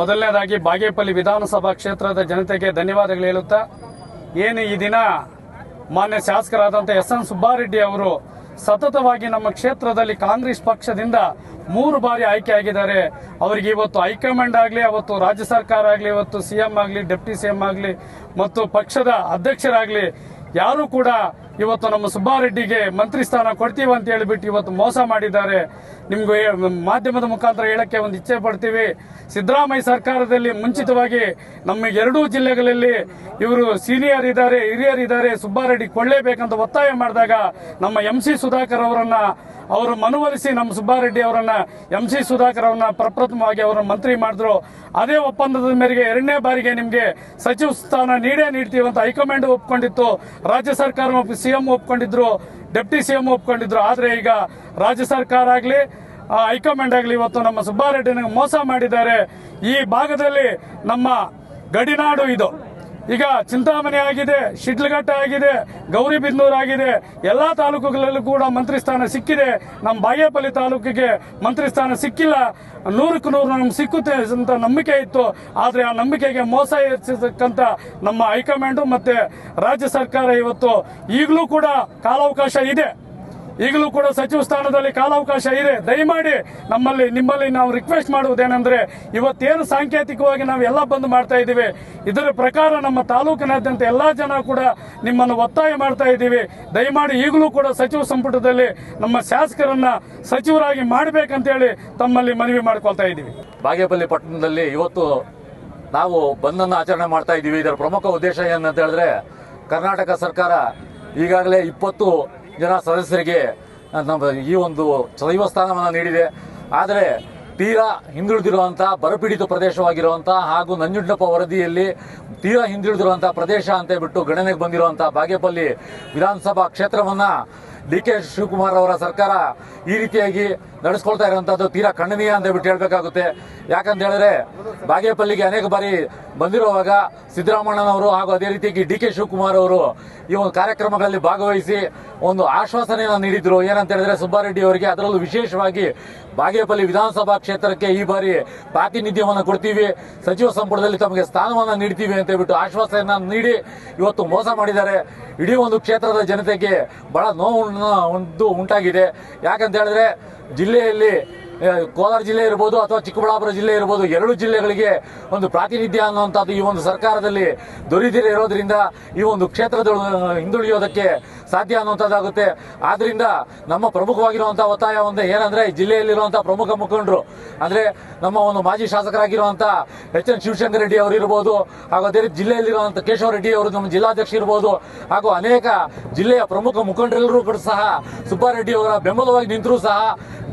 ಮೊದಲನೇದಾಗಿ ಬಾಗೇಪಲ್ಲಿ ವಿಧಾನಸಭಾ ಕ್ಷೇತ್ರದ ಜನತೆಗೆ ಧನ್ಯವಾದಗಳು ಹೇಳುತ್ತಾ, ಏನು ಈ ದಿನ ಮಾನ್ಯ ಶಾಸಕರಾದಂಥ ಎಸ್.ಎನ್. ಸುಬ್ಬಾರೆಡ್ಡಿ ಅವರು ಸತತವಾಗಿ ನಮ್ಮ ಕ್ಷೇತ್ರದಲ್ಲಿ ಕಾಂಗ್ರೆಸ್ ಪಕ್ಷದಿಂದ 3 ಬಾರಿ ಆಯ್ಕೆ ಆಗಿದ್ದಾರೆ. ಅವರಿಗೆ ಇವತ್ತು ಹೈಕಮಾಂಡ್ ಆಗಲಿ, ಅವತ್ತು ರಾಜ್ಯ ಸರ್ಕಾರ ಆಗಲಿ, ಇವತ್ತು ಸಿಎಂ ಆಗಲಿ, ಡೆಪ್ಟಿ ಸಿಎಂ ಆಗಲಿ ಮತ್ತು ಪಕ್ಷದ ಅಧ್ಯಕ್ಷರಾಗಲಿ ಯಾರು ಕೂಡ ಇವತ್ತು ನಮ್ಮ ಸುಬ್ಬಾರೆಡ್ಡಿಗೆ ಮಂತ್ರಿ ಸ್ಥಾನ ಕೊಡ್ತೀವಿ ಅಂತ ಹೇಳಿಬಿಟ್ಟು ಇವತ್ತು ಮೋಸ ಮಾಡಿದ್ದಾರೆ. ನಿಮ್ಗೆ ಮಾಧ್ಯಮದ ಮುಖಾಂತರ ಹೇಳಕ್ಕೆ ಒಂದು ಇಚ್ಛೆ ಪಡ್ತೀವಿ. ಸಿದ್ದರಾಮಯ್ಯ ಸರ್ಕಾರದಲ್ಲಿ ಮುಂಚಿತವಾಗಿ ನಮ್ಮ 2 ಜಿಲ್ಲೆಗಳಲ್ಲಿ ಇವರು ಸೀನಿಯರ್ ಇದ್ದಾರೆ, ಹಿರಿಯರಿದ್ದಾರೆ, ಸುಬ್ಬಾರೆಡ್ಡಿ ಕೊಳ್ಳೇಬೇಕಂತ ಒತ್ತಾಯ ಮಾಡಿದಾಗ ನಮ್ಮ ಎಂ.ಸಿ. ಸುಧಾಕರ್ ಅವರು ಮನವೊಲಿಸಿ ನಮ್ಮ ಸುಬ್ಬಾರೆಡ್ಡಿ ಅವರನ್ನ ಎಂ.ಸಿ. ಸುಧಾಕರ್ ಅವರನ್ನ ಪ್ರಪ್ರಥಮವಾಗಿ ಅವರನ್ನು ಮಂತ್ರಿ ಮಾಡಿದ್ರು. ಅದೇ ಒಪ್ಪಂದದ ಮೇರೆಗೆ 2ನೇ ಬಾರಿಗೆ ನಿಮಗೆ ಸಚಿವ ಸ್ಥಾನ ನೀಡ್ತೀವಿ ಅಂತ ಹೈಕಮಾಂಡ್ ಒಪ್ಕೊಂಡಿತ್ತು. ರಾಜ್ಯ ಸರ್ಕಾರ ಸಿಎಂ ಒಪ್ಕೊಂಡಿದ್ರು, ಡೆಪ್ಟಿ ಸಿಎಂ ಒಪ್ಕೊಂಡಿದ್ರು. ಆದ್ರೆ ಈಗ ರಾಜ್ಯ ಸರ್ಕಾರ ಆಗಲಿ, ಹೈಕಮಾಂಡ್ ಆಗಲಿ ಇವತ್ತು ನಮ್ಮ ಸುಬ್ಬಾರೆಡ್ಡಿನ ಮೋಸ ಮಾಡಿದ್ದಾರೆ. ಈ ಭಾಗದಲ್ಲಿ ನಮ್ಮ ಗಡಿನಾಡು ಇದು. ಈಗ ಚಿಂತಾಮಣಿ ಆಗಿದೆ, ಶಿಡ್ಲಘಟ್ಟ ಆಗಿದೆ, ಗೌರಿಬಿದನೂರು ಆಗಿದೆ. ಎಲ್ಲಾ ತಾಲೂಕುಗಳಲ್ಲೂ ಕೂಡ ಮಂತ್ರಿ ಸ್ಥಾನ ಸಿಕ್ಕಿದೆ. ನಮ್ಮ ಬಾಗೇಪಲ್ಲಿ ತಾಲೂಕಿಗೆ ಮಂತ್ರಿ ಸ್ಥಾನ ಸಿಕ್ಕಿಲ್ಲ. 100ಕ್ಕೆ 100 ನಮ್ಗೆ ಸಿಕ್ಕುತ್ತೆ ಅಂತ ನಂಬಿಕೆ ಇತ್ತು. ಆದ್ರೆ ಆ ನಂಬಿಕೆಗೆ ಮೋಸ ಏರ್ಸತಕ್ಕಂತ ನಮ್ಮ ಹೈಕಮಾಂಡ್ ಮತ್ತೆ ರಾಜ್ಯ ಸರ್ಕಾರ ಇವತ್ತು ಈಗಲೂ ಕೂಡ ಕಾಲಾವಕಾಶ ಇದೆ. ಈಗಲೂ ಕೂಡ ಸಚಿವ ಸ್ಥಾನದಲ್ಲಿ ಕಾಲಾವಕಾಶ ಇದೆ. ದಯಮಾಡಿ ನಿಮ್ಮಲ್ಲಿ ನಾವು ರಿಕ್ವೆಸ್ಟ್ ಮಾಡುವುದೇನೆಂದ್ರೆ, ಇವತ್ತೇನು ಸಾಂಕೇತಿಕವಾಗಿ ನಾವು ಎಲ್ಲ ಬಂದ್ ಮಾಡ್ತಾ ಇದ್ದೀವಿ, ಇದರ ಪ್ರಕಾರ ನಮ್ಮ ತಾಲೂಕಿನಾದ್ಯಂತ ಎಲ್ಲಾ ಜನ ಕೂಡ ನಿಮ್ಮನ್ನು ಒತ್ತಾಯ ಮಾಡ್ತಾ ಇದ್ದೀವಿ. ದಯಮಾಡಿ ಈಗಲೂ ಕೂಡ ಸಚಿವ ಸಂಪುಟದಲ್ಲಿ ನಮ್ಮ ಶಾಸಕರನ್ನ ಸಚಿವರಾಗಿ ಮಾಡಬೇಕಂತೇಳಿ ತಮ್ಮಲ್ಲಿ ಮನವಿ ಮಾಡ್ಕೊಳ್ತಾ ಇದ್ದೀವಿ. ಬಾಗೇಪಲ್ಲಿ ಪಟ್ಟಣದಲ್ಲಿ ಇವತ್ತು ನಾವು ಬಂದನ್ನು ಆಚರಣೆ ಮಾಡ್ತಾ ಇದ್ದೀವಿ. ಇದರ ಪ್ರಮುಖ ಉದ್ದೇಶ ಏನಂತ ಹೇಳಿದ್ರೆ, ಕರ್ನಾಟಕ ಸರ್ಕಾರ ಈಗಾಗಲೇ 20 ಜನ ಸದಸ್ಯರಿಗೆ ಈ ಒಂದು ಸಚಿವ ಸ್ಥಾನವನ್ನು ನೀಡಿದೆ. ಆದರೆ ತೀರಾ ಹಿಂದುಳಿದಿರುವಂಥ ಬರಪೀಡಿತ ಪ್ರದೇಶವಾಗಿರುವಂಥ ಹಾಗೂ ನಂಜುಂಡಪ್ಪ ವರದಿಯಲ್ಲಿ ತೀರಾ ಹಿಂದುಳಿದಿರುವಂಥ ಪ್ರದೇಶ ಅಂತ ಹೇಳ್ಬಿಟ್ಟು ಗಣನೆಗೆ ಬಂದಿರುವಂಥ ಬಾಗೇಪಲ್ಲಿ ವಿಧಾನಸಭಾ ಕ್ಷೇತ್ರವನ್ನು ಡಿ.ಕೆ. ಶಿವಕುಮಾರ್ ಅವರ ಸರ್ಕಾರ ಈ ರೀತಿಯಾಗಿ ನಡೆಸ್ಕೊಳ್ತಾ ಇರುವಂತದ್ದು ತೀರಾ ಖಂಡನೀಯ ಅಂತ ಬಿಟ್ಟು ಹೇಳ್ಬೇಕಾಗುತ್ತೆ. ಯಾಕಂತ ಹೇಳಿದ್ರೆ ಬಾಗೇಪಲ್ಲಿಗೆ ಅನೇಕ ಬಾರಿ ಬಂದಿರುವಾಗ ಸಿದ್ದರಾಮಣ್ಣನವರು ಹಾಗೂ ಅದೇ ರೀತಿಯಾಗಿ ಡಿ.ಕೆ. ಶಿವಕುಮಾರ್ ಅವರು ಈ ಒಂದು ಕಾರ್ಯಕ್ರಮಗಳಲ್ಲಿ ಭಾಗವಹಿಸಿ ಒಂದು ಆಶ್ವಾಸನೆಯನ್ನು ನೀಡಿದ್ರು. ಏನಂತ ಹೇಳಿದ್ರೆ ಸುಬ್ಬಾರೆಡ್ಡಿ ಅವರಿಗೆ, ಅದರಲ್ಲೂ ವಿಶೇಷವಾಗಿ ಬಾಗೇಪಲ್ಲಿ ವಿಧಾನಸಭಾ ಕ್ಷೇತ್ರಕ್ಕೆ ಈ ಬಾರಿ ಪ್ರಾತಿನಿಧ್ಯವನ್ನು ಕೊಡ್ತೀವಿ, ಸಚಿವ ಸಂಪುಟದಲ್ಲಿ ತಮಗೆ ಸ್ಥಾನವನ್ನು ನೀಡ್ತೀವಿ ಅಂತ ಹೇಳ್ಬಿಟ್ಟು ಆಶ್ವಾಸನೆಯನ್ನು ನೀಡಿ ಇವತ್ತು ಮೋಸ ಮಾಡಿದ್ದಾರೆ. ಇಡೀ ಒಂದು ಕ್ಷೇತ್ರದ ಜನತೆಗೆ ಬಹಳ ನೋವು ಉಂಟಾಗಿದೆ. ಯಾಕಂತ ಹೇಳಿದ್ರೆ ಜಿಲ್ಲೆಯಲ್ಲಿ ಕೋಲಾರ ಜಿಲ್ಲೆ ಇರ್ಬೋದು ಅಥವಾ ಚಿಕ್ಕಬಳ್ಳಾಪುರ ಜಿಲ್ಲೆ ಇರ್ಬೋದು, 2 ಜಿಲ್ಲೆಗಳಿಗೆ ಒಂದು ಪ್ರಾತಿನಿಧ್ಯ ಅನ್ನುವಂಥದ್ದು ಈ ಒಂದು ಸರ್ಕಾರದಲ್ಲಿ ದೊರೆಯದೇ ಇರೋದ್ರಿಂದ ಈ ಒಂದು ಕ್ಷೇತ್ರದ ಹಿಂದುಳಿಯೋದಕ್ಕೆ ಸಾಧ್ಯ ಅನ್ನುವಂಥದ್ದಾಗುತ್ತೆ. ಆದ್ರಿಂದ ನಮ್ಮ ಪ್ರಮುಖವಾಗಿರುವಂತಹ ಒತ್ತಾಯ ಒಂದೇ, ಏನಂದ್ರೆ ಜಿಲ್ಲೆಯಲ್ಲಿರುವಂತಹ ಪ್ರಮುಖ ಮುಖಂಡರು ಅಂದ್ರೆ ನಮ್ಮ ಒಂದು ಮಾಜಿ ಶಾಸಕರಾಗಿರುವಂತ ಎಚ್.ಎನ್. ಶಿವಶಂಕರ್ ರೆಡ್ಡಿ ಅವರು ಇರಬಹುದು, ಹಾಗೂ ಅದೇ ರೀತಿ ಜಿಲ್ಲೆಯಲ್ಲಿರುವಂತಹ ಕೇಶವ ರೆಡ್ಡಿ ಅವರು ನಮ್ಮ ಜಿಲ್ಲಾಧ್ಯಕ್ಷ ಇರಬಹುದು, ಹಾಗೂ ಅನೇಕ ಜಿಲ್ಲೆಯ ಪ್ರಮುಖ ಮುಖಂಡರೆಲ್ಲರೂ ಕೂಡ ಸಹ ಸುಬ್ಬಾರೆಡ್ಡಿ ಅವರ ಬೆಂಬಲವಾಗಿ ನಿಂತರೂ ಸಹ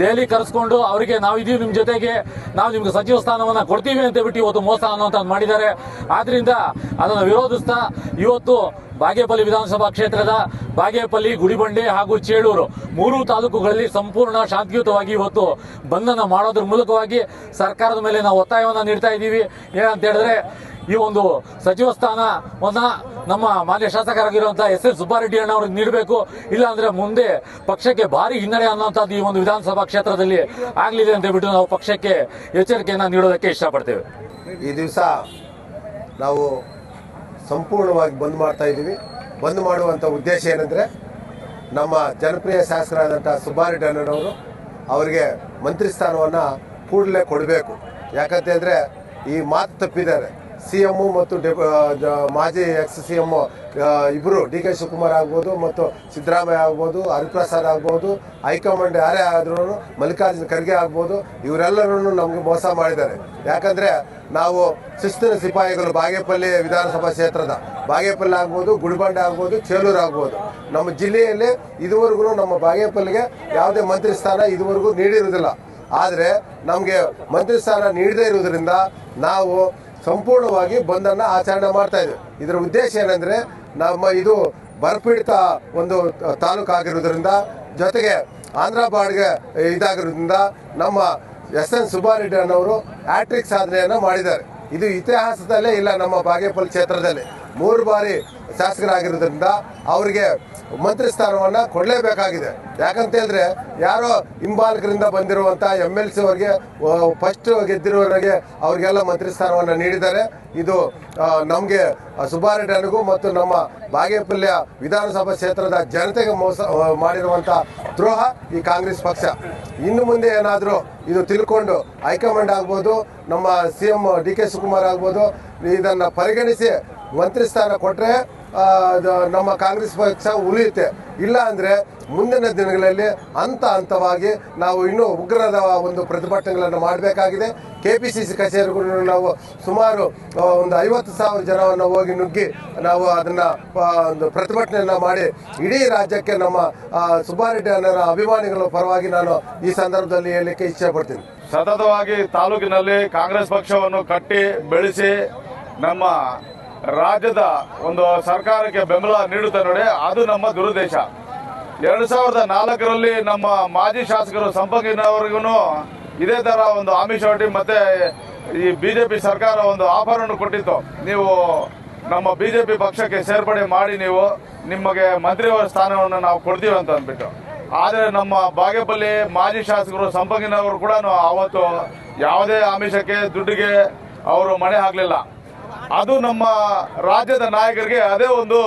ದೆಹಲಿ ಕರೆಸ್ಕೊಂಡು ಅವರಿಗೆ ನಾವಿದೀವಿ ನಿಮ್ಮ ಜೊತೆಗೆ, ನಾವು ನಿಮ್ಗೆ ಸಚಿವ ಸ್ಥಾನವನ್ನ ಕೊಡ್ತೀವಿ ಅಂತ ಬಿಟ್ಟು ಇವತ್ತು ಮೋಸ ಅನ್ನುವಂಥದ್ದು ಮಾಡಿದ್ದಾರೆ. ಆದ್ರಿಂದ ಅದನ್ನು ವಿರೋಧಿಸ್ತಾ ಇವತ್ತು ಬಾಗೇಪಲ್ಲಿ ವಿಧಾನಸಭಾ ಕ್ಷೇತ್ರದ ಬಾಗೇಪಲ್ಲಿ, ಗುಡಿಬಂಡೆ ಹಾಗೂ ಚೇಳೂರು 3 ತಾಲೂಕುಗಳಲ್ಲಿ ಸಂಪೂರ್ಣ ಶಾಂತಿಯುತವಾಗಿ ಇವತ್ತು ಬಂಧನ ಮಾಡೋದ್ರ ಮೂಲಕವಾಗಿ ಸರ್ಕಾರದ ಮೇಲೆ ನಾವು ಒತ್ತಾಯವನ್ನ ನೀಡ್ತಾ ಇದ್ದೀವಿ. ಏನಂತ ಹೇಳಿದ್ರೆ, ಈ ಒಂದು ಸಚಿವ ಸ್ಥಾನವನ್ನ ನಮ್ಮ ಮಾನ್ಯ ಶಾಸಕರಾಗಿರುವಂತಹ ಎಸ್.ಎನ್. ಸುಬ್ಬಾರೆಡ್ಡಿ ಅಣ್ಣ ಅವ್ರಿಗೆ ನೀಡಬೇಕು. ಇಲ್ಲ ಅಂದ್ರೆ ಮುಂದೆ ಪಕ್ಷಕ್ಕೆ ಭಾರಿ ಹಿನ್ನಡೆ ಅನ್ನುವಂಥದ್ದು ಈ ಒಂದು ವಿಧಾನಸಭಾ ಕ್ಷೇತ್ರದಲ್ಲಿ ಆಗ್ಲಿದೆ ಅಂತ ಹೇಳ್ಬಿಟ್ಟು ನಾವು ಪಕ್ಷಕ್ಕೆ ಎಚ್ಚರಿಕೆಯನ್ನ ನೀಡೋದಕ್ಕೆ ಇಷ್ಟಪಡ್ತೇವೆ. ಈ ದಿವಸ ನಾವು ಸಂಪೂರ್ಣವಾಗಿ ಬಂದ್ ಮಾಡ್ತಾ ಇದ್ದೀವಿ. ಬಂದ್ ಮಾಡುವಂಥ ಉದ್ದೇಶ ಏನಂದರೆ, ನಮ್ಮ ಜನಪ್ರಿಯ ಶಾಸಕರಾದಂಥ ಸುಬ್ಬಾರೆಡ್ಡಿ ಅಣ್ಣನವರು ಅವರಿಗೆ ಮಂತ್ರಿ ಸ್ಥಾನವನ್ನು ಕೂಡಲೇ ಕೊಡಬೇಕು. ಯಾಕಂತ ಹೇಳಿದ್ರೆ ಈ ಮಾತು ತಪ್ಪಿದ್ದಾರೆ. ಸಿ.ಎಂ ಮತ್ತು ಮಾಜಿ ಎಕ್ಸ್-ಸಿ.ಎಂ ಇಬ್ಬರು ಡಿ.ಕೆ. ಶಿವಕುಮಾರ್ ಆಗ್ಬೋದು ಮತ್ತು ಸಿದ್ದರಾಮಯ್ಯ ಆಗ್ಬೋದು, ಹರಿಪ್ರಸಾದ್ ಆಗ್ಬೋದು, ಹೈಕಮಾಂಡ್ ಯಾರೇ ಆದ್ರೂ ಮಲ್ಲಿಕಾರ್ಜುನ ಖರ್ಗೆ ಆಗ್ಬೋದು, ಇವರೆಲ್ಲರೂ ನಮಗೆ ಮೋಸ ಮಾಡಿದ್ದಾರೆ. ಯಾಕಂದರೆ ನಾವು ಶಿಸ್ತಿನ ಸಿಪಾಯಿಗಳು ಬಾಗೇಪಲ್ಲಿ ವಿಧಾನಸಭಾ ಕ್ಷೇತ್ರದ ಬಾಗೇಪಲ್ಲಿ ಆಗ್ಬೋದು, ಗುಡಿಬಂಡೆ ಆಗ್ಬೋದು, ಚೇಳೂರು ಆಗ್ಬೋದು. ನಮ್ಮ ಜಿಲ್ಲೆಯಲ್ಲಿ ಇದುವರೆಗೂ ನಮ್ಮ ಬಾಗೇಪಲ್ಲಿಗೆ ಯಾವುದೇ ಮಂತ್ರಿ ಸ್ಥಾನ ಇದುವರೆಗೂ ನೀಡಿರುವುದಿಲ್ಲ. ಆದರೆ ನಮಗೆ ಮಂತ್ರಿ ಸ್ಥಾನ ನೀಡದೇ ಇರುವುದರಿಂದ ನಾವು ಸಂಪೂರ್ಣವಾಗಿ ಬಂದನ್ನು ಆಚರಣೆ ಮಾಡ್ತಾ ಇದ್ದೀವಿ. ಇದರ ಉದ್ದೇಶ ಏನಂದರೆ, ನಮ್ಮ ಇದು ಬರಪೀಡಿತ ಒಂದು ತಾಲೂಕು ಆಗಿರೋದ್ರಿಂದ, ಜೊತೆಗೆ ಆಂಧ್ರ ಬಾರ್ಡ್ಗೆ ಇದಾಗಿರೋದ್ರಿಂದ ನಮ್ಮ ಎಸ್.ಎನ್. ಸುಬ್ಬಾರೆಡ್ಡಿ ಅನ್ನೋರು ಹ್ಯಾಟ್ರಿಕ್ ಸಾಧನೆಯನ್ನು ಮಾಡಿದ್ದಾರೆ. ಇದು ಇತಿಹಾಸದಲ್ಲೇ ಇಲ್ಲ. ನಮ್ಮ ಬಾಗೇಪಲ್ಲಿ ಕ್ಷೇತ್ರದಲ್ಲಿ 3 ಬಾರಿ ಶಾಸಕರಾಗಿರೋದ್ರಿಂದ ಅವರಿಗೆ ಮಂತ್ರಿ ಸ್ಥಾನವನ್ನು ಕೊಡಲೇಬೇಕಾಗಿದೆ. ಯಾಕಂತ ಹೇಳಿದ್ರೆ ಯಾರೋ ಹಿಂಬಾಲಕರಿಂದ ಬಂದಿರುವಂಥ MLC ಅವರಿಗೆ ಫಸ್ಟ್ ಗೆದ್ದಿರೋರಿಗೆ ಅವರಿಗೆಲ್ಲ ಮಂತ್ರಿ ಸ್ಥಾನವನ್ನು ನೀಡಿದ್ದಾರೆ. ಇದು ನಮಗೆ ಸುಬ್ಬಾರೆಡ್ಡಿ ಅಣ್ಣಗೂ ಮತ್ತು ನಮ್ಮ ಬಾಗೇಪಲ್ಯ ವಿಧಾನಸಭಾ ಕ್ಷೇತ್ರದ ಜನತೆಗೆ ಮೋಸ ಮಾಡಿರುವಂಥ ದ್ರೋಹ ಈ ಕಾಂಗ್ರೆಸ್ ಪಕ್ಷ. ಇನ್ನು ಮುಂದೆ ಏನಾದರೂ ಇದು ತಿಳ್ಕೊಂಡು ಹೈಕಮಾಂಡ್ ಆಗ್ಬೋದು, ನಮ್ಮ CM DK ಶಿವಕುಮಾರ್ ಆಗ್ಬೋದು, ಇದನ್ನು ಪರಿಗಣಿಸಿ ಮಂತ್ರಿ ಸ್ಥಾನ ಕೊಟ್ಟರೆ ನಮ್ಮ ಕಾಂಗ್ರೆಸ್ ಪಕ್ಷ ಉಳಿಯುತ್ತೆ. ಇಲ್ಲ ಅಂದರೆ ಮುಂದಿನ ದಿನಗಳಲ್ಲಿ ಹಂತವಾಗಿ ನಾವು ಇನ್ನೂ ಉಗ್ರದ ಒಂದು ಪ್ರತಿಭಟನೆಗಳನ್ನು ಮಾಡಬೇಕಾಗಿದೆ. KPCC ಕಚೇರಿಗಳನ್ನು ನಾವು ಸುಮಾರು ಒಂದು 50,000 ಜನವನ್ನು ಹೋಗಿ ನುಗ್ಗಿ ನಾವು ಅದನ್ನು ಒಂದು ಪ್ರತಿಭಟನೆಯನ್ನು ಮಾಡಿ ಇಡೀ ರಾಜ್ಯಕ್ಕೆ ನಮ್ಮ ಸುಬ್ಬಾರೆಡ್ಡಿ ಅನ್ನರ ಅಭಿಮಾನಿಗಳ ಪರವಾಗಿ ನಾನು ಈ ಸಂದರ್ಭದಲ್ಲಿ ಹೇಳಲಿಕ್ಕೆ ಇಚ್ಛೆ ಪಡ್ತೀನಿ. ಸತತವಾಗಿ ತಾಲೂಕಿನಲ್ಲಿ ಕಾಂಗ್ರೆಸ್ ಪಕ್ಷವನ್ನು ಕಟ್ಟಿ ಬೆಳೆಸಿ ನಮ್ಮ ರಾಜ್ಯದ ಒಂದು ಸರ್ಕಾರಕ್ಕೆ ಬೆಂಬಲ ನೀಡುತ್ತೆ ನೋಡಿ, ಅದು ನಮ್ಮ ದುರುದ್ದೇಶ. 2004ರಲ್ಲಿ ನಮ್ಮ ಮಾಜಿ ಶಾಸಕರು ಸಂಪಂಗಿನವರಿಗೂ ಇದೇ ತರ ಒಂದು ಆಮಿಷ ಒಡ್ಡಿ ಮತ್ತೆ ಈ ಬಿಜೆಪಿ ಸರ್ಕಾರ ಒಂದು ಆಫರ್ ಅನ್ನು ಕೊಟ್ಟಿತ್ತು, ನೀವು ನಮ್ಮ ಬಿಜೆಪಿ ಪಕ್ಷಕ್ಕೆ ಸೇರ್ಪಡೆ ಮಾಡಿ ನೀವು ನಿಮಗೆ ಮಂತ್ರಿ ಸ್ಥಾನವನ್ನು ನಾವು ಕೊಡ್ತೀವಿ ಅಂತ ಅಂದ್ಬಿಟ್ಟು. ಆದರೆ ನಮ್ಮ ಬಾಗೇಪಲ್ಲಿ ಮಾಜಿ ಶಾಸಕರು ಸಂಪಂಗಿನವರು ಕೂಡ ಅವತ್ತು ಯಾವುದೇ ಆಮಿಷಕ್ಕೆ ದುಡ್ಡಿಗೆ ಅವರು ಮಣೆ ಹಾಕಲಿಲ್ಲ. ಅದು ನಮ್ಮ ರಾಜ್ಯದ ನಾಯಕರಿಗೆ ಅದೇ ಒಂದು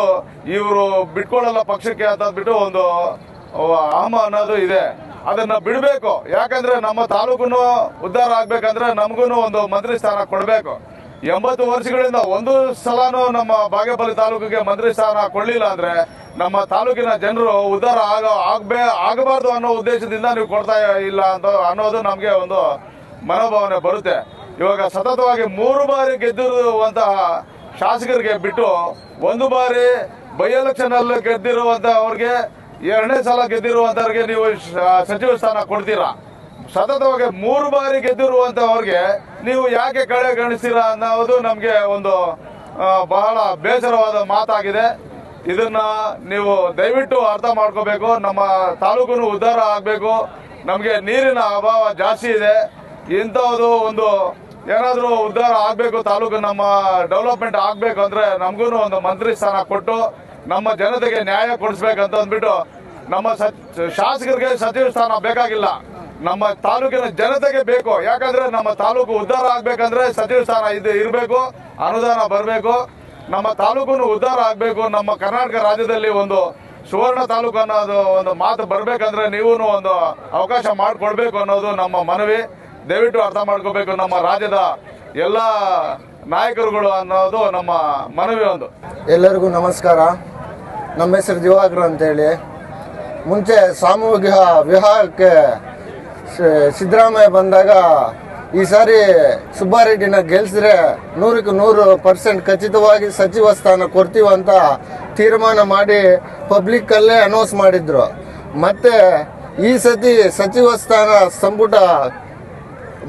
ಇವರು ಬಿಟ್ಕೊಳ್ಳಲ್ಲ ಪಕ್ಷಕ್ಕೆ ಅಂತ ಅಂದ್ಬಿಟ್ಟು ಒಂದು ಅಹಮ ಅನ್ನೋದು ಇದೆ. ಅದನ್ನ ಬಿಡಬೇಕು. ಯಾಕಂದ್ರೆ ನಮ್ಮ ತಾಲೂಕನ್ನು ಉದ್ಧಾರ ಆಗ್ಬೇಕಂದ್ರೆ ನಮಗೂ ಒಂದು ಮಂತ್ರಿ ಸ್ಥಾನ ಕೊಡಬೇಕು. 80 ವರ್ಷಗಳಿಂದ ಒಂದು ಸಲನೂ ನಮ್ಮ ಬಾಗೇಪಲ್ಲಿ ತಾಲೂಕಿಗೆ ಮಂತ್ರಿ ಸ್ಥಾನ ಕೊಡಲಿಲ್ಲ ಅಂದ್ರೆ ನಮ್ಮ ತಾಲೂಕಿನ ಜನರು ಉದ್ಧಾರ ಆಗಬಾರ್ದು ಅನ್ನೋ ಉದ್ದೇಶದಿಂದ ನೀವು ಕೊಡ್ತಾ ಇಲ್ಲ ಅಂತ ಅನ್ನೋದು ನಮಗೆ ಒಂದು ಮನೋಭಾವನೆ ಬರುತ್ತೆ. ಇವಾಗ ಸತತವಾಗಿ 3 ಬಾರಿ ಗೆದ್ದಿರುವಂತಹ ಶಾಸಕರಿಗೆ ಬಿಟ್ಟು 1 ಬಾರಿ ಬೈ ಎಲೆಕ್ಷನ್ ಅಲ್ಲಿ ಗೆದ್ದಿರುವಂತಹವ್ರಿಗೆ 2ನೇ ಸಲ ಗೆದ್ದಿರುವಂತವ್ರಿಗೆ ನೀವು ಸಚಿವ ಸ್ಥಾನ ಕೊಡ್ತೀರಾ? ಸತತವಾಗಿ 3 ಬಾರಿ ಗೆದ್ದಿರುವಂತವ್ರಿಗೆ ನೀವು ಯಾಕೆ ಕಡೆಗಣಿಸ್ತೀರಾ ಅನ್ನೋದು ನಮಗೆ ಒಂದು ಬಹಳ ಬೇಸರವಾದ ಮಾತಾಗಿದೆ. ಇದನ್ನ ನೀವು ದಯವಿಟ್ಟು ಅರ್ಥ ಮಾಡ್ಕೋಬೇಕು. ನಮ್ಮ ತಾಲೂಕು ಉದ್ಧಾರ ಆಗಬೇಕು. ನಮಗೆ ನೀರಿನ ಅಭಾವ ಜಾಸ್ತಿ ಇದೆ. ಇಂಥದ್ದು ಒಂದು ಏನಾದರೂ ಉದ್ಧಾರ ಆಗಬೇಕು, ತಾಲೂಕು ನಮ್ಮ ಡೆವಲಪ್ಮೆಂಟ್ ಆಗಬೇಕು ಅಂದ್ರೆ ನಮಗೂ ಒಂದು ಮಂತ್ರಿ ಸ್ಥಾನ ಕೊಟ್ಟು ನಮ್ಮ ಜನತೆಗೆ ನ್ಯಾಯ ಕೊಡಿಸ್ಬೇಕಂತ ಅಂದ್ಬಿಟ್ಟು ನಮ್ಮ ಶಾಸಕರಿಗೆ ಸಚಿವ ಸ್ಥಾನ ಬೇಕಾಗಿಲ್ಲ, ನಮ್ಮ ತಾಲೂಕಿನ ಜನತೆಗೆ ಬೇಕು. ಯಾಕಂದ್ರೆ ನಮ್ಮ ತಾಲೂಕು ಉದ್ಧಾರ ಆಗ್ಬೇಕಂದ್ರೆ ಸಚಿವ ಸ್ಥಾನ ಇರಬೇಕು, ಅನುದಾನ ಬರಬೇಕು, ನಮ್ಮ ತಾಲೂಕು ಉದ್ಧಾರ ಆಗಬೇಕು. ನಮ್ಮ ಕರ್ನಾಟಕ ರಾಜ್ಯದಲ್ಲಿ ಒಂದು ಸುವರ್ಣ ತಾಲೂಕು ಅನ್ನೋದು ಒಂದು ಮಾತು ಬರಬೇಕಂದ್ರೆ ನೀವು ಒಂದು ಅವಕಾಶ ಮಾಡಿಕೊಡ್ಬೇಕು ಅನ್ನೋದು ನಮ್ಮ ಮನವಿ. ದಯವಿಟ್ಟು ಅರ್ಥ ಮಾಡ್ಕೋಬೇಕು ನಮ್ಮ ರಾಜ್ಯದ ಎಲ್ಲ ನಾಯಕರುಗಳು ಅನ್ನೋದು ನಮ್ಮ ಮನವಿ. ಒಂದು ಎಲ್ಲರಿಗೂ ನಮಸ್ಕಾರ. ನಮ್ಮ ಹೆಸರು ದಿವಾಕರ್ ಅಂತೇಳಿ. ಮುಂಚೆ ಸಾಮೂಹಿಕ ವಿವಾಹಕ್ಕೆ ಸಿದ್ದರಾಮಯ್ಯ ಬಂದಾಗ ಈ ಸಾರಿ ಸುಬ್ಬಾರೆಡ್ಡಿನ ಗೆಲ್ಸಿದ್ರೆ 100ಕ್ಕೆ 100% ಖಚಿತವಾಗಿ ಸಚಿವ ಸ್ಥಾನ ಕೊಡ್ತೀವಂತ ತೀರ್ಮಾನ ಮಾಡಿ ಪಬ್ಲಿಕ್ಕಲ್ಲೇ ಅನೌನ್ಸ್ ಮಾಡಿದ್ರು. ಮತ್ತೆ ಈ ಸತಿ ಸಚಿವ ಸ್ಥಾನ ಸಂಪುಟ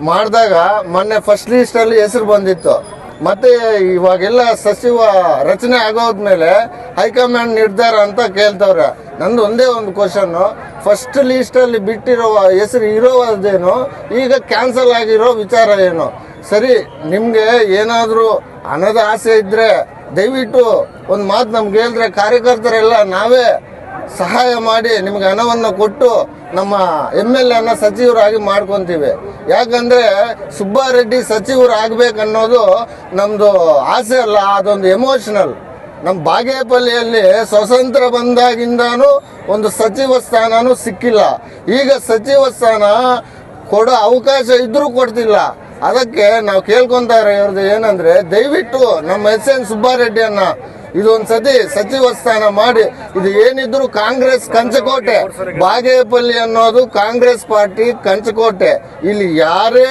ಮಾಡಿದಾಗ ಮೊನ್ನೆ ಫಸ್ಟ್ ಲಿಸ್ಟಲ್ಲಿ ಹೆಸರು ಬಂದಿತ್ತು. ಮತ್ತೆ ಇವಾಗೆಲ್ಲ ಸಚಿವ ರಚನೆ ಆಗೋದ್ಮೇಲೆ ಹೈಕಮಾಂಡ್ ನಿರ್ಧಾರ ಅಂತ ಕೇಳ್ತವ್ರೆ. ನಂದು ಒಂದೇ ಒಂದು ಕ್ವಶನ್ನು, ಫಸ್ಟ್ ಲಿಸ್ಟಲ್ಲಿ ಬಿಟ್ಟಿರೋ ಹೆಸರು ಇರೋದೇನು, ಈಗ ಕ್ಯಾನ್ಸಲ್ ಆಗಿರೋ ವಿಚಾರ ಏನು? ಸರಿ, ನಿಮಗೆ ಏನಾದರೂ ಹಣದ ಆಸೆ ಇದ್ದರೆ ದಯವಿಟ್ಟು ಒಂದು ಮಾತು ನಮ್ಗೆ ಹೇಳಿದ್ರೆ ಕಾರ್ಯಕರ್ತರೆಲ್ಲ ನಾವೇ ಸಹಾಯ ಮಾಡಿ ನಿಮ್ಗೆ ಹಣವನ್ನು ಕೊಟ್ಟು ನಮ್ಮ MLA ಸಚಿವರಾಗಿ ಮಾಡ್ಕೊತೀವಿ. ಯಾಕಂದರೆ ಸುಬ್ಬಾರೆಡ್ಡಿ ಸಚಿವರಾಗಬೇಕನ್ನೋದು ನಮ್ಮದು ಆಸೆ ಅಲ್ಲ, ಅದೊಂದು ಎಮೋಷನಲ್. ನಮ್ಮ ಬಾಗೇಪಲ್ಲಿಯಲ್ಲಿ ಸ್ವತಂತ್ರ ಬಂದಾಗಿಂದಾನು ಒಂದು ಸಚಿವ ಸ್ಥಾನನೂ ಸಿಕ್ಕಿಲ್ಲ. ಈಗ ಸಚಿವ ಸ್ಥಾನ ಕೊಡೋ ಅವಕಾಶ ಇದ್ರೂ ಕೊಡ್ತಿಲ್ಲ. ಅದಕ್ಕೆ ನಾವು ಕೇಳ್ಕೊತಾ ಇರೋದು ಏನಂದರೆ, ದಯವಿಟ್ಟು ನಮ್ಮ SN ಸುಬ್ಬಾರೆಡ್ಡಿಯನ್ನ ಇದೊಂದು ಸತಿ ಸಚಿವ ಸ್ಥಾನ ಮಾಡಿ. ಇದು ಏನಿದ್ರು ಕಾಂಗ್ರೆಸ್ ಕಂಚಕೋಟೆ, ಬಾಗೇಪಲ್ಲಿ ಅನ್ನೋದು ಕಾಂಗ್ರೆಸ್ ಪಾರ್ಟಿ ಕಂಚಕೋಟೆ. ಇಲ್ಲಿ ಯಾರೇ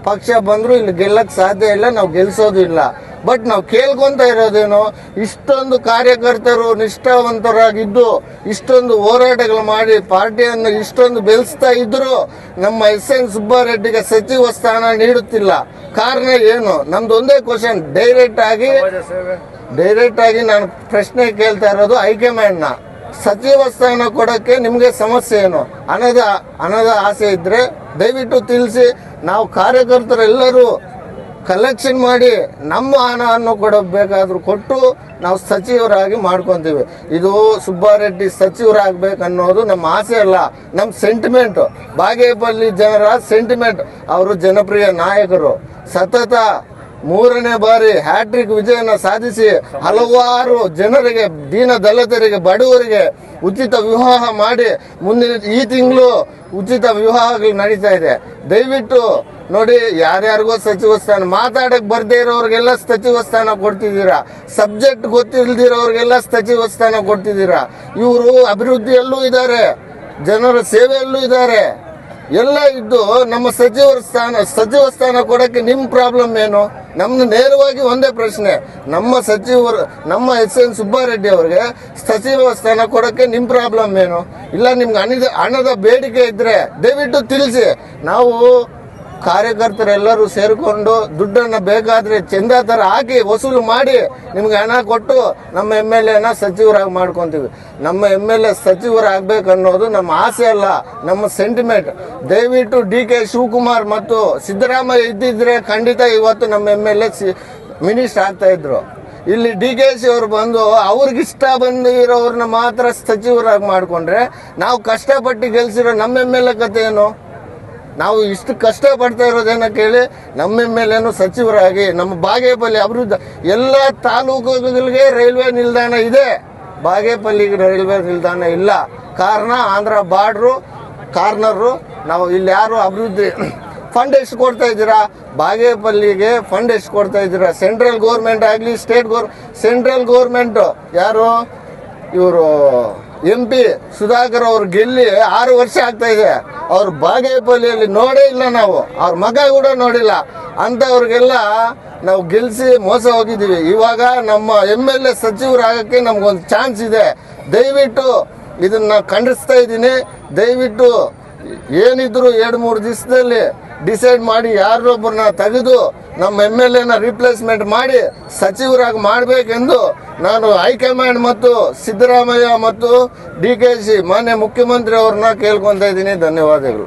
ಪಕ್ಷ ಬಂದರೂ ಇಲ್ಲಿ ಗೆಲ್ಲಕ್ಕೆ ಸಾಧ್ಯ ಇಲ್ಲ, ನಾವು ಗೆಲ್ಸೋದು ಇಲ್ಲ. ಬಟ್ ನಾವು ಕೇಳ್ಕೊತಾ ಇರೋದೇನು, ಇಷ್ಟೊಂದು ಕಾರ್ಯಕರ್ತರು ನಿಷ್ಠಾವಂತರಾಗಿದ್ದು ಇಷ್ಟೊಂದು ಹೋರಾಟಗಳು ಮಾಡಿ ಪಾರ್ಟಿಯನ್ನು ಇಷ್ಟೊಂದು ಬೆಳೆಸ್ತಾ ಇದ್ರು ನಮ್ಮ SN ಸುಬ್ಬಾರೆಡ್ಡಿಗೆ ಸಚಿವ ಸ್ಥಾನ ನೀಡುತ್ತಿಲ್ಲ. ಕಾರಣ ಏನು? ನಮ್ದು ಒಂದೇ ಕ್ವಶನ್. ಡೈರೆಕ್ಟ್ ಆಗಿ ನಾನು ಪ್ರಶ್ನೆ ಕೇಳ್ತಾ ಇರೋದು ಹೈಕಮಾಂಡ್ನ, ಸಚಿವ ಸ್ಥಾನ ಕೊಡೋಕ್ಕೆ ನಿಮಗೆ ಸಮಸ್ಯೆ ಏನು? ಹಣದ ಆಸೆ ಇದ್ದರೆ ದಯವಿಟ್ಟು ತಿಳಿಸಿ. ನಾವು ಕಾರ್ಯಕರ್ತರೆಲ್ಲರೂ ಕಲೆಕ್ಷನ್ ಮಾಡಿ ನಮ್ಮ ಹಣವನ್ನು ಕೊಡಬೇಕಾದ್ರೂ ಕೊಟ್ಟು ನಾವು ಸಚಿವರಾಗಿ ಮಾಡ್ಕೊತೀವಿ. ಇದು ಸುಬ್ಬಾರೆಡ್ಡಿ ಸಚಿವರಾಗಬೇಕನ್ನೋದು ನಮ್ಮ ಆಸೆ ಅಲ್ಲ, ನಮ್ಮ ಸೆಂಟಿಮೆಂಟು. ಬಾಗೇಪಲ್ಲಿ ಜನರ ಸೆಂಟಿಮೆಂಟ್. ಅವರು ಜನಪ್ರಿಯ ನಾಯಕರು, ಸತತ 3ನೇ ಬಾರಿ ಹ್ಯಾಟ್ರಿಕ್ ವಿಜಯನ ಸಾಧಿಸಿ ಹಲವಾರು ಜನರಿಗೆ, ದೀನ ದಲಿತರಿಗೆ, ಬಡವರಿಗೆ ಉಚಿತ ವಿವಾಹ ಮಾಡಿ ಈ ತಿಂಗಳು ಉಚಿತ ವಿವಾಹಗಳು ನಡೀತಾ ಇದೆ. ದಯವಿಟ್ಟು ನೋಡಿ, ಯಾರ್ಯಾರಿಗೋ ಸಚಿವ ಸ್ಥಾನ, ಮಾತಾಡಕ್ ಬರ್ದೇ ಇರೋರಿಗೆಲ್ಲ ಸಚಿವ ಸ್ಥಾನ ಕೊಡ್ತಿದ್ದೀರಾ, ಸಬ್ಜೆಕ್ಟ್ ಗೊತ್ತಿಲ್ದಿರೋರಿಗೆಲ್ಲ ಸಚಿವ ಸ್ಥಾನ ಕೊಡ್ತಿದ್ದೀರಾ. ಇವರು ಅಭಿವೃದ್ಧಿಯಲ್ಲೂ ಇದ್ದಾರೆ, ಜನರ ಸೇವೆಯಲ್ಲೂ ಇದ್ದಾರೆ, ಎಲ್ಲ ಇದ್ದು ನಮ್ಮ ಸಚಿವ ಸ್ಥಾನ ಕೊಡಕ್ಕೆ ನಿಮ್ಮ ಪ್ರಾಬ್ಲಮ್ ಏನು? ನಮ್ದು ನೇರವಾಗಿ ಒಂದೇ ಪ್ರಶ್ನೆ, ನಮ್ಮ ಎಸ್.ಎನ್. ಸುಬ್ಬಾರೆಡ್ಡಿ ಅವರಿಗೆ ಸಚಿವ ಸ್ಥಾನ ಕೊಡಕ್ಕೆ ನಿಮ್ಮ ಪ್ರಾಬ್ಲಮ್ ಏನು? ಇಲ್ಲ ನಿಮ್ಗೆ ಹಣದ ಬೇಡಿಕೆ ಇದ್ರೆ ದಯವಿಟ್ಟು ತಿಳಿಸಿ. ನಾವು ಕಾರ್ಯಕರ್ತರೆಲ್ಲರೂ ಸೇರಿಕೊಂಡು ದುಡ್ಡನ್ನು ಬೇಕಾದ್ರೆ ಚಂದ ಥರ ಹಾಕಿ ವಸೂಲು ಮಾಡಿ ನಿಮ್ಗೆ ಹಣ ಕೊಟ್ಟು ನಮ್ಮ MLAನ ಸಚಿವರಾಗಿ ಮಾಡ್ಕೊತೀವಿ. ನಮ್ಮ MLA ಸಚಿವರಾಗಬೇಕನ್ನೋದು ನಮ್ಮ ಆಸೆ ಅಲ್ಲ, ನಮ್ಮ ಸೆಂಟಿಮೆಂಟ್. ದಯವಿಟ್ಟು DK ಶಿವಕುಮಾರ್ ಮತ್ತು ಸಿದ್ದರಾಮಯ್ಯ ಇದ್ದಿದ್ರೆ ಖಂಡಿತ ಇವತ್ತು ನಮ್ಮ MLA ಮಿನಿಸ್ಟರ್ ಆಗ್ತಾ ಇದ್ರು. ಇಲ್ಲಿ DKC ಅವರು ಬಂದು ಅವ್ರಿಗಿಷ್ಟ ಬಂದಿರೋರನ್ನ ಮಾತ್ರ ಸಚಿವರಾಗಿ ಮಾಡ್ಕೊಂಡ್ರೆ ನಾವು ಕಷ್ಟಪಟ್ಟು ಗೆಲ್ಸಿರೋ ನಮ್ಮ MLA ಕತೆ ಏನು? ನಾವು ಇಷ್ಟು ಕಷ್ಟಪಡ್ತಾ ಇರೋದೇನ ಕೇಳಿ ನಮ್ಮ MLAನು ಸಚಿವರಾಗಿ ನಮ್ಮ ಬಾಗೇಪಲ್ಲಿ ಅಭಿವೃದ್ಧಿ. ಎಲ್ಲ ತಾಲೂಕುಗಳಿಗೆ ರೈಲ್ವೆ ನಿಲ್ದಾಣ ಇದೆ, ಬಾಗೇಪಲ್ಲಿಗೆ ರೈಲ್ವೆ ನಿಲ್ದಾಣ ಇಲ್ಲ. ಕಾರಣ ಆಂಧ್ರ ಕಾರ್ನರು. ನಾವು ಇಲ್ಲಿ ಯಾರು ಅಭಿವೃದ್ಧಿ ಫಂಡ್ ಎಷ್ಟು ಕೊಡ್ತಾ ಇದ್ದೀರಾ? ಬಾಗೇಪಲ್ಲಿಗೆ ಫಂಡ್ ಎಷ್ಟು ಕೊಡ್ತಾ ಇದ್ದೀರಾ? ಸೆಂಟ್ರಲ್ ಗೌರ್ಮೆಂಟ್ ಆಗಲಿ ಸೆಂಟ್ರಲ್ ಗೌರ್ಮೆಂಟು ಯಾರು ಇವರು MP ಸುಧಾಕರ್ ಅವ್ರು ಗೆಲ್ಲಿ 6 ವರ್ಷ ಆಗ್ತಾ ಇದೆ. ಅವ್ರು ಬಾಗೇಪಲ್ಲಿಯಲ್ಲಿ ನೋಡೇ ಇಲ್ಲ, ನಾವು ಅವ್ರ ಮಗ ಕೂಡ ನೋಡಿಲ್ಲ. ಅಂಥವ್ರಿಗೆಲ್ಲ ನಾವು ಗೆಲ್ಲಿಸಿ ಮೋಸ ಹೋಗಿದ್ದೀವಿ. ಇವಾಗ ನಮ್ಮ MLA ಸಚಿವರಾಗಕ್ಕೆ ನಮ್ಗೊಂದು ಚಾನ್ಸ್ ಇದೆ. ದಯವಿಟ್ಟು ಇದನ್ನ ಖಂಡಿಸ್ತಾ ಇದ್ದೀನಿ. ದಯವಿಟ್ಟು ಏನಿದ್ರು 2-3 ದಿವಸದಲ್ಲಿ ಡಿಸೈಡ್ ಮಾಡಿ ಯಾರೊಬ್ಬರನ್ನ ತೆಗೆದು ನಮ್ಮ MLAನ ರಿಪ್ಲೇಸ್ಮೆಂಟ್ ಮಾಡಿ ಸಚಿವರಾಗಿ ಮಾಡಬೇಕೆಂದು ನಾನು ಹೈಕಮಾಂಡ್ ಮತ್ತು ಸಿದ್ದರಾಮಯ್ಯ ಮತ್ತು DKC ಮಾನ್ಯ ಮುಖ್ಯಮಂತ್ರಿ ಅವ್ರನ್ನ ಕೇಳ್ಕೊತಾ ಇದ್ದೀನಿ. ಧನ್ಯವಾದಗಳು.